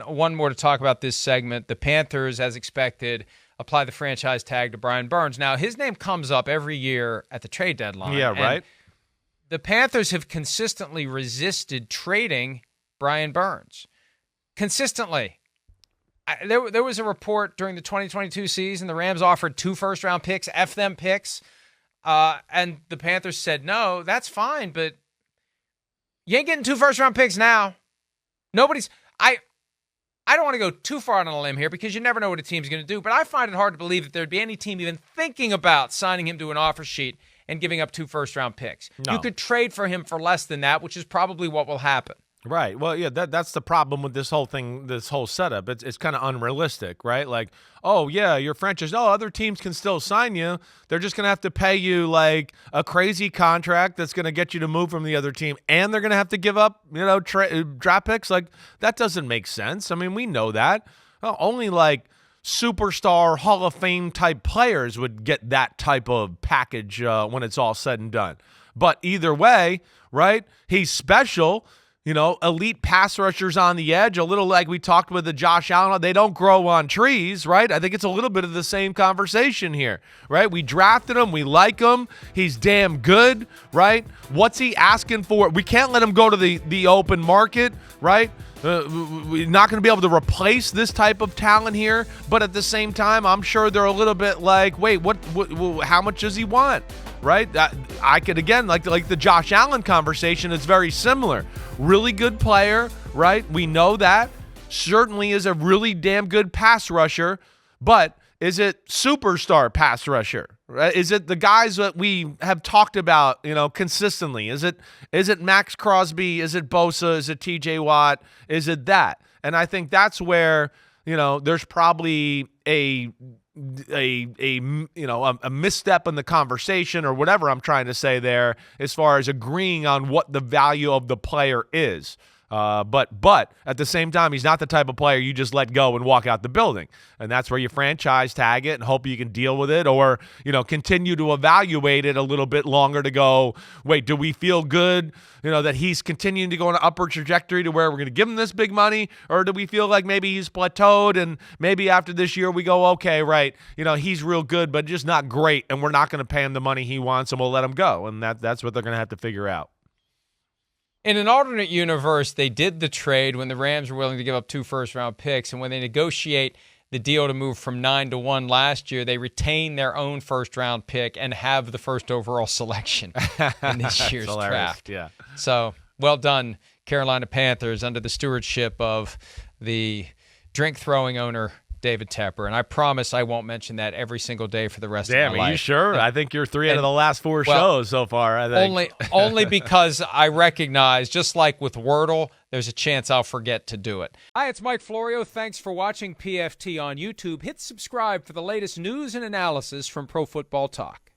One more to talk about this segment. The Panthers, as expected, apply the franchise tag to Brian Burns. Now, his name comes up every year at the trade deadline. Yeah, right. The Panthers have consistently resisted trading Brian Burns. Consistently. There was a report during the 2022 season. The Rams offered 2 first-round picks, F them picks, and the Panthers said, no, that's fine, but you ain't getting 2 first-round picks now. I don't want to go too far on a limb here because you never know what a team's going to do, but I find it hard to believe that there'd be any team even thinking about signing him to an offer sheet and giving up 2 first-round picks. No. You could trade for him for less than that, which is probably what will happen. Right. Well, yeah, that's the problem with this whole thing, this whole setup. It's kind of unrealistic, right? Like, oh, yeah, your franchise, other teams can still sign you. They're just going to have to pay you like a crazy contract that's going to get you to move from the other team, and they're going to have to give up, draft picks. Like, that doesn't make sense. I mean, we know that. Only like superstar Hall of Fame type players would get that type of package when it's all said and done. But either way, right, he's special. Elite pass rushers on the edge, a little like we talked with the Josh Allen. They don't grow on trees, right? I think it's a little bit of the same conversation here, right? We drafted him. We like him. He's damn good, right? What's he asking for? We can't let him go to the open market, right? We're not going to be able to replace this type of talent here. But at the same time, I'm sure they're a little bit like, wait, what how much does he want? Right? I could, again, like the Josh Allen conversation is very similar. Really good player, right? We know that. Certainly is a really damn good pass rusher, but is it superstar pass rusher? Right? Is it the guys that we have talked about, consistently? Is it Max Crosby? Is it Bosa? Is it TJ Watt? Is it that? And I think that's where, there's probably a misstep in the conversation or whatever I'm trying to say there as far as agreeing on what the value of the player is. But at the same time, he's not the type of player you just let go and walk out the building. And that's where you franchise tag it and hope you can deal with it or, continue to evaluate it a little bit longer to go, wait, do we feel good, that he's continuing to go on an upward trajectory to where we're going to give him this big money? Or do we feel like maybe he's plateaued and maybe after this year we go, okay, right, he's real good, but just not great. And we're not going to pay him the money he wants and we'll let him go. And that's what they're going to have to figure out. In an alternate universe, they did the trade when the Rams were willing to give up 2 first-round picks, and when they negotiate the deal to move from 9-1 last year, they retain their own first-round pick and have the first overall selection in this year's draft. Yeah. So, well done, Carolina Panthers, under the stewardship of the drink-throwing owner, David Tepper, and I promise I won't mention that every single day for the rest of my life. Damn, are you sure? I think you're 3 out of the last 4 shows so far, I think. Only because I recognize, just like with Wordle, there's a chance I'll forget to do it. Hi, it's Mike Florio. Thanks for watching PFT on YouTube. Hit subscribe for the latest news and analysis from Pro Football Talk.